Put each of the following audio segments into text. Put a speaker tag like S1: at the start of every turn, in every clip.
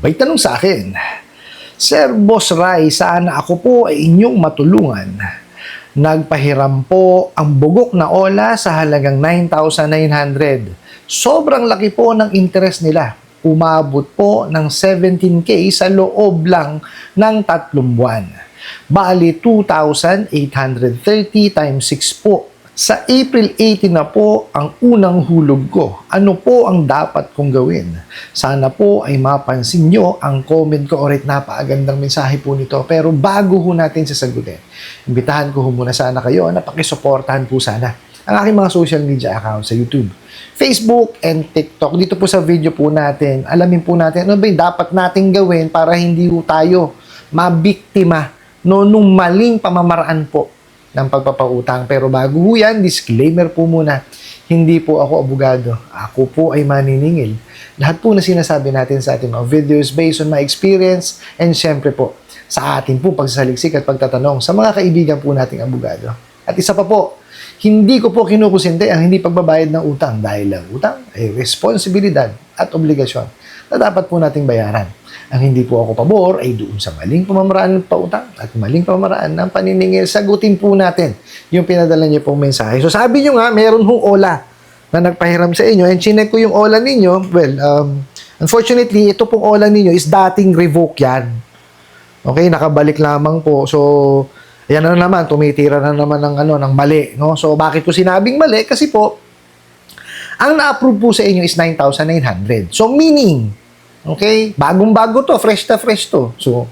S1: May tanong sa akin, Sir Boss Rai, sana ako po ay inyong matulungan. Nagpahiram po ang bugok na ola sa halagang 9,900. Sobrang laki po ng interest nila. Umabot po ng 17K sa loob lang ng 3 buwan. Bali, 2,830 times 6 po. Sa April 18 na po ang unang hulog ko. Ano po ang dapat kong gawin? Sana po ay mapansin nyo ang comment ko. Orit, napakagandang mensahe po nito. Pero bago ho natin sasagutin, imbitahan ko ho muna sana kayo na pakisuportahan po sana ang aking mga social media accounts sa YouTube, Facebook, and TikTok. Dito po sa video po natin, alamin po natin ano ba yung dapat nating gawin para hindi po tayo mabiktima nung maling pamamaraan po ng pagpapautang. Pero bago ho yan, disclaimer po muna, hindi po ako abogado. Ako po ay maniningil. Lahat po na sinasabi natin sa ating mga videos based on my experience and syempre po, sa ating po pagsasaliksik at pagtatanong sa mga kaibigan po nating abogado. At isa pa po, hindi ko po kinukusinte ang hindi pagbabayad ng utang dahil ang utang ay responsibilidad at obligasyon na dapat po nating bayaran. Ang hindi po ako pabor ay doon sa maling pamamaraan ng pautang at maling pamamaraan ng paniningil. Sagutin po natin yung pinadala niyo pong mensahe. So sabi niyo nga, meron hong ola na nagpahiram sa inyo and chinek ko yung ola ninyo. Well, unfortunately, ito pong ola ninyo is dating revoke yan. Okay, nakabalik lamang po. So, ayan na naman, tumitira na naman ng mali. No? So, bakit ko sinabing mali? Kasi po, ang na-approve po sa inyo is 9,900. So, meaning, okay, bagong-bago to, fresh to. So,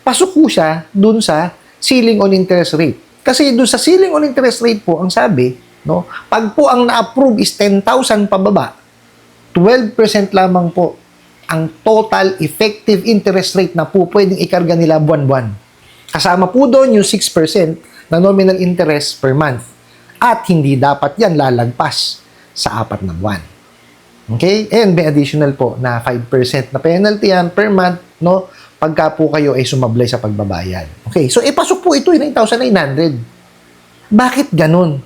S1: pasok po siya dun sa ceiling on interest rate. Kasi dun sa ceiling on interest rate po, ang sabi, no, pag po ang na-approve is 10,000 pababa, 12% lamang po ang total effective interest rate na po pwedeng ikarga nila buwan-buwan. Kasama po doon yung 6% na nominal interest per month. At hindi dapat yan lalagpas sa 4 na buwan. Okay? And may additional po na 5% na penalty yan per month, no? Pagka po kayo ay sumablay sa pagbabayad. Okay? So, ipasok po ito, 9,900. Bakit ganun?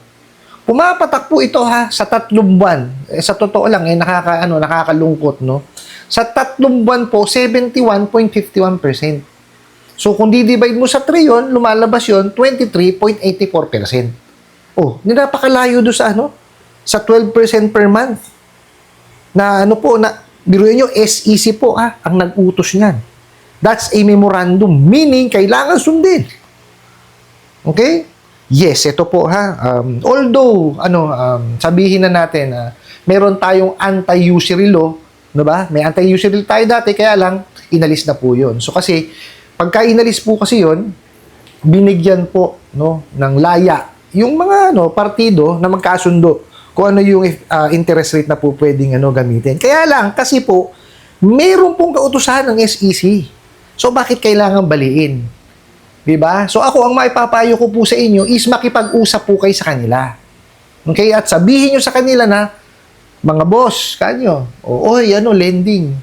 S1: Pumapatak po ito sa 3 buwan. Sa totoo lang, nakakalungkot, no? Sa 3 buwan po, 71.51%. So, kung di-divide mo sa 3 yun, lumalabas yun, 23.84%. Oh, napakalayo doon sa 12% per month. Na biruin nyo, SEC po ang nag-utos niyan. That's a memorandum, meaning kailangan sundin. Okay? Yes, ito po although, sabihin na natin, meron tayong anti-usury law, no ba? May anti-usury tayo dati, kaya lang, inalis na po yun. So kasi, pagka inalis po kasi yun, binigyan po, no, ng laya, yung mga, partido na magkasundo, kung ano yung interest rate na po pwedeng gamitin. Kaya lang, kasi po, meron pong kautusahan ng SEC. So, bakit kailangan baliin? Diba? So, ako, ang maipapayo ko po sa inyo is makipag-usap po kayo sa kanila. Okay? At sabihin nyo sa kanila na, mga boss, kanyo, lending.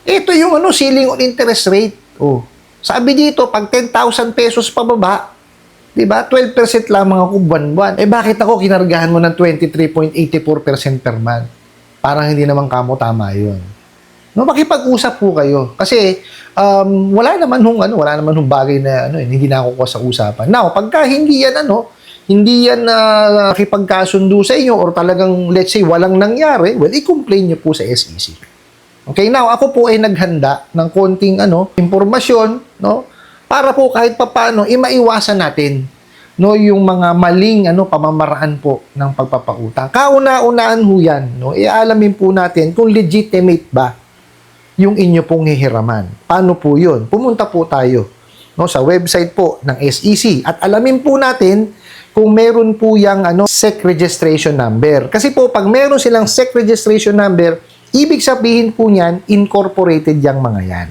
S1: Ito yung ceiling on interest rate. Sabi dito, pag 10,000 pesos pababa, diba? 12% lamang ako buwan-buwan. Bakit ako kinargahan mo ng 23.84% per month? Parang hindi naman kamo tama yun. No, makipag-usap po kayo. Kasi, wala naman hong bagay na, hindi na ako sa usapan. Now, pagka hindi yan, nakipagkasundo sa inyo or talagang, let's say, walang nangyari, well, i-complain nyo po sa SEC. Okay, now, ako po ay naghanda ng konting, impormasyon, no? Para po kahit papaano, maiwasan natin yung mga maling pamamaraan po ng pagpapautang. Kauna-unaan ho yan, iaalamin po natin kung legitimate ba yung inyo pong hihiraman. Paano po yun? Pumunta po tayo sa website po ng SEC at alamin po natin kung meron po yung SEC registration number. Kasi po, pag meron silang SEC registration number, ibig sabihin po niyan, incorporated yung mga yan.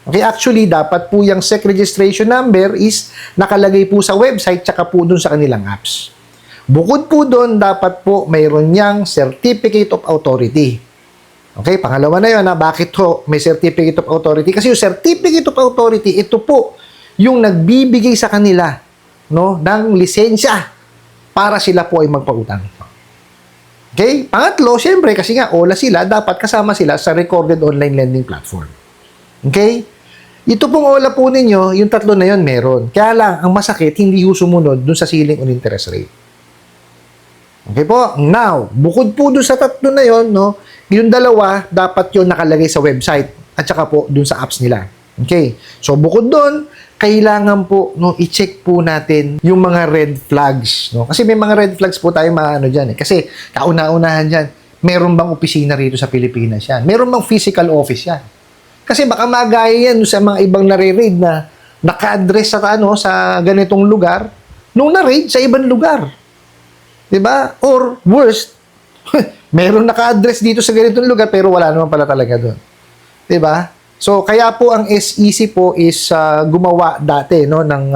S1: Okay, actually, dapat po yung SEC registration number is nakalagay po sa website tsaka po dun sa kanilang apps. Bukod po dun, dapat po mayroon yang Certificate of Authority. Okay, pangalawa na yun, bakit ho may Certificate of Authority? Kasi yung Certificate of Authority, ito po yung nagbibigay sa kanila ng lisensya para sila po ay magpautang. Okay? Pangatlo, syempre, kasi nga, OLA sila, dapat kasama sila sa recorded online lending platform. Okay? Ito pong OLA po ninyo, yung tatlo na yon meron. Kaya lang, ang masakit, hindi ho sumunod dun sa ceiling on interest rate. Okay po? Now, bukod po dun sa tatlo na yon, no, yung dalawa, dapat yon nakalagay sa website at saka po dun sa apps nila. Okay? So, bukod dun, kailangan po, no, i-check po natin yung mga red flags, no? Kasi may mga red flags po tayo maano diyan eh. Kasi kauna-unahan diyan, meron bang opisina rito sa Pilipinas yan? Meron bang physical office yan? Kasi baka magaya yan sa mga ibang nare-raid na naka-address sa ganitong lugar nung na-raid sa ibang lugar. 'Di ba? Or worst, meron naka-address dito sa ganitong lugar pero wala naman pala talaga doon. 'Di ba? So, kaya po ang SEC po is gumawa dati no, ng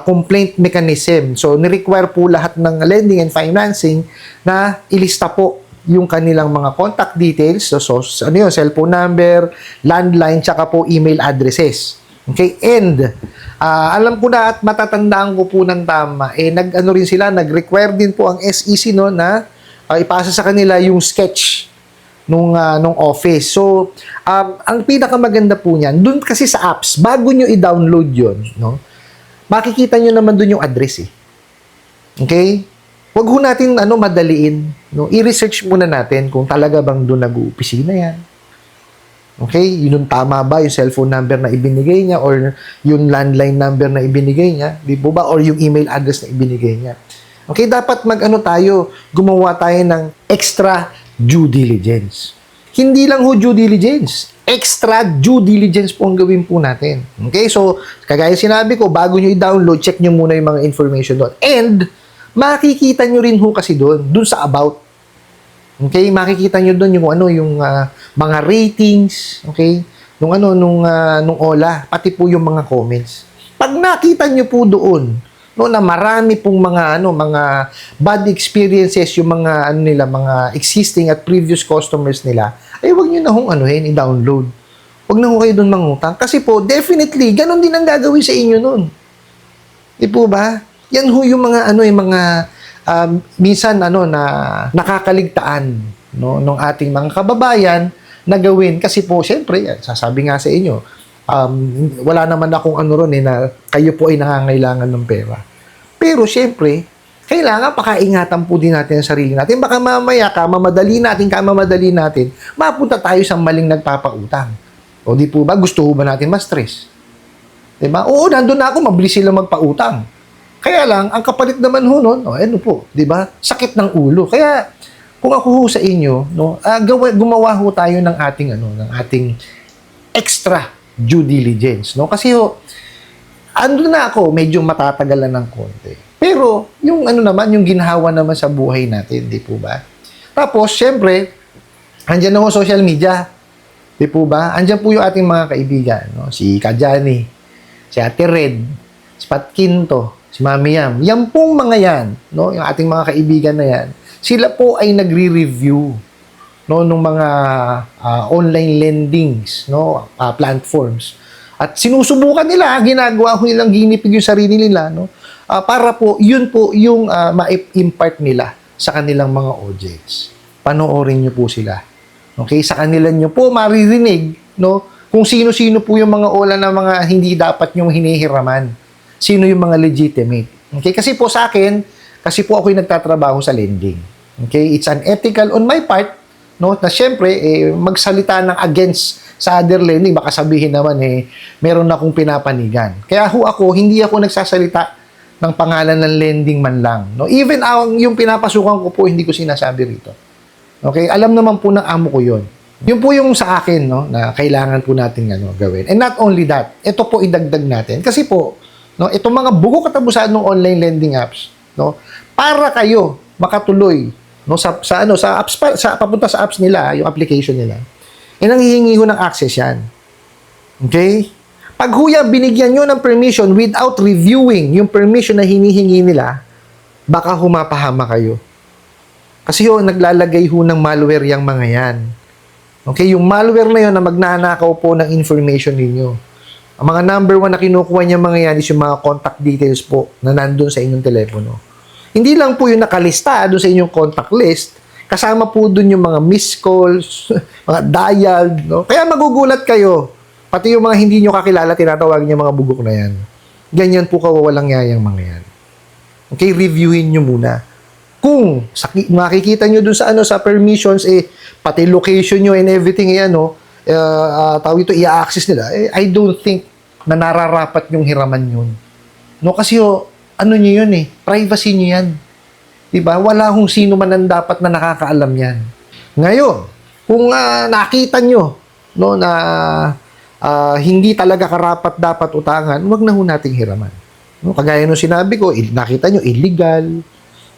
S1: complaint mechanism. So, ni-require po lahat ng lending and financing na ilista po yung kanilang mga contact details. So ano yun, cellphone number, landline, tsaka po email addresses. Okay? And, alam ko na at matatandaan ko po ng tama, nag-ano rin sila, nag-require din po ang SEC no, na ipasa sa kanila yung sketch nung office. So, ang pinakamaganda po niyan, dun kasi sa apps, bago nyo i-download yun, no, makikita nyo naman dun yung address eh. Okay? Huwag ho natin madaliin. No? I-research muna natin kung talaga bang doon nag-uopisina yan. Okay? Yun tama ba yung cellphone number na ibinigay niya or yung landline number na ibinigay niya? Di po ba? Or yung email address na ibinigay niya. Okay? Dapat gumawa tayo ng extra due diligence. Hindi lang ho due diligence. Extra due diligence po ang gawin po natin. Okay? So, kagaya sinabi ko, bago nyo i-download, check nyo muna yung mga information doon. And, makikita nyo rin ho kasi doon sa about. Okay? Makikita nyo doon yung mga ratings, okay? Nung OLA, pati po yung mga comments. Pag nakita nyo po doon, no, na marami pong mga bad experiences yung mga mga existing at previous customers nila, ay wag niyo na hong i-download. Wag na ho kayo doon mangutang kasi po definitely ganun din ang gagawin sa inyo noon. Di po ba? Yan ho yung mga minsan na nakakaligtaan no ng ating mga kababayan na gawin kasi po syempre sasabi nga sa inyo wala naman akong na kayo po ay nangangailangan ng pera. Pero syempre, kailangan pakaingatan po din natin ang sarili natin. Baka mamaya kamamadali natin, mapunta tayo sa maling nagpapautang. O di po ba, gusto ba natin ma-stress? Diba? Oo, nandun na ako, mabilis sila magpautang. Kaya lang, ang kapalit naman ho nun, di ba? Sakit ng ulo. Kaya, kung ako ho sa inyo, gumawa ho tayo ng ating extra due diligence, no? Kasi ando na ako, medyo matatagalan ng konti. Pero, yung yung ginhawa naman sa buhay natin, di po ba? Tapos, syempre, andyan na ho social media. Di po ba? Andyan po yung ating mga kaibigan, no? Si Kajani, si Ate Red, si Pat Quinto, si Mami Yam. Yan pong mga yan, no? Yung ating mga kaibigan na yan, sila po ay nagre-review no nung mga online lendings, no, platforms. At sinusubukan nila, ginagawa ko nilang ginipig yung sarili nila, no? Para po, yun po yung ma-impart nila sa kanilang mga audience. Panoorin nyo po sila. Okay? Sa kanila nyo po maririnig, no? Kung sino-sino po yung mga OLA na mga hindi dapat nyong hinihiraman. Sino yung mga legitimate. Okay? Kasi po sa akin, kasi po ako'y nagtatrabaho sa lending. Okay? It's unethical on my part, no? Na syempre, magsalita ng against sa other lending, baka sabihin naman meron na akong pinapanigan. Kaya ako, hindi ako nagsasalita ng pangalan ng lending man lang. No? Even yung pinapasukan ko po, hindi ko sinasabi rito. Okay? Alam naman po ng amo ko yun. Yun po yung sa akin, no, na kailangan po natin gawin. And not only that, ito po idagdag natin. Kasi po, no, itong mga bugo katapusan ng online lending apps, no, para kayo makatuloy no, sa apps, papunta sa apps nila, yung application nila, nanghihingi ho ng access yan. Okay? Pag huya binigyan nyo ng permission without reviewing yung permission na hinihingi nila, baka humapahama kayo. Kasi naglalagay ho ng malware yung mga yan. Okay? Yung malware na yun na magnanakaw po ng information ninyo. Ang mga number 1 na kinukuha niya mga yan is yung mga contact details po na nandun sa inyong telepono. Hindi lang po yung nakalista doon sa inyong contact list, Kasama po dun yung mga missed calls, mga dial, no? Kaya magugulat kayo. Pati yung mga hindi nyo kakilala, tinatawag niya mga bugok na yan. Ganyan po kawawalang yayang mga yan. Okay, reviewin nyo muna. Kung makikita nyo dun sa sa permissions, pati location nyo and everything, tawag ito, i-access nila, I don't think na nararapat yung hiraman yun. No, kasi ano nyo yun privacy nyo yan. Diba? Wala hong sino man ang dapat na nakakaalam yan. Ngayon, kung nakita nyo na hindi talaga karapat dapat utangan, wag na ho nating hiraman. No, kagaya nung sinabi ko, nakita nyo, illegal,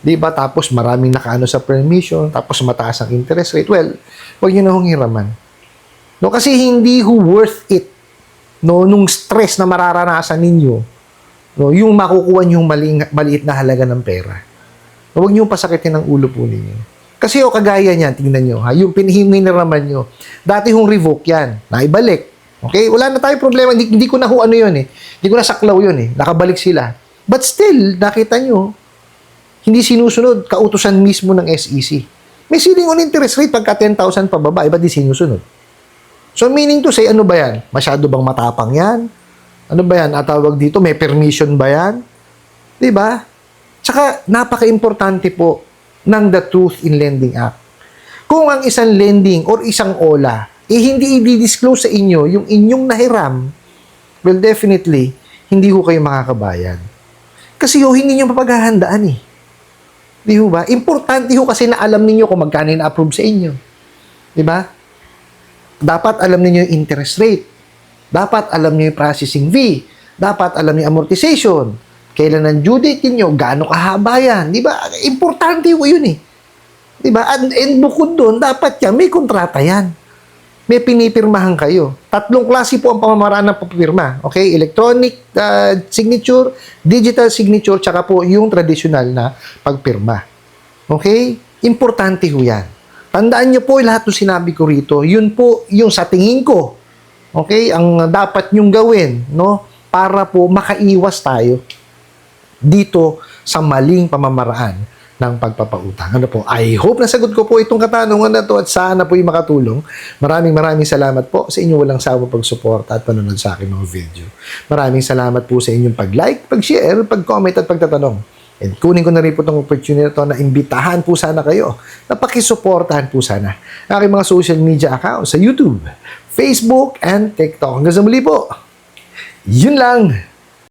S1: diba? Tapos maraming nakaano sa permission, tapos mataas ang interest rate. Well, wag nyo na hong hiraman. No, kasi hindi ho worth it, nung stress na mararanasan ninyo, yung makukuha nyo yung maliit na halaga ng pera. No, wag nyo pasakitin ang ulo po ninyo. Kasi kagaya niyan, tingnan nyo, yung hiniraman nyo, dati hong revoke yan, naibalik. Okay? Wala na tayong problema, hindi ko na ho hindi ko na saklaw yun nakabalik sila. But still, nakita nyo, hindi sinusunod, kautusan mismo ng SEC. May ceiling on interest rate pagka 10,000 pababa, iba di sinusunod. So, meaning to say, ano ba yan? Masyado bang matapang yan? Ano ba yan? Atawag dito, may permission ba yan? Diba? Tsaka, napaka-importante po ng the Truth in Lending Act. Kung ang isang lending or isang OLA, hindi i-disclose sa inyo yung inyong nahiram, well, definitely, hindi ho kayo makakabayan. Kasi hindi nyo mapaghahandaan Di ho ba? Importante ho kasi na alam niyo kung magkano na-approve sa inyo. Di ba? Dapat alam niyo yung interest rate. Dapat alam niyo yung processing fee. Dapat alam niyo yung amortization. Kailan ang due date niyo, gaano kahaba yan. Di ba? Importante ho yun Di ba? And bukod doon, dapat may kontrata yan. May pinipirmahan kayo. 3 klase po ang pamamaraan ng papirma. Okay? Electronic signature, digital signature, tsaka po yung traditional na pagpirma. Okay? Importante ho yan. Tandaan nyo po lahat ng sinabi ko rito. Yun po yung sa tingin ko. Okay? Ang dapat nyong gawin, para po makaiwas tayo dito sa maling pamamaraan ng pagpapautang. Ano po? I hope nasagot ko po itong katanungan na to at sana po yung makatulong. Maraming salamat po sa inyong walang sawa pagsuporta at panonood sa aking mga video. Maraming salamat po sa inyong pag-like, pag-share, pag-comment at pagtatanong. And kunin ko na rin po itong opportunity to na imbitahan po sana kayo na pakisuportahan po sana aking mga social media accounts sa YouTube, Facebook, and TikTok. Hanggang sa muli po. Yun lang.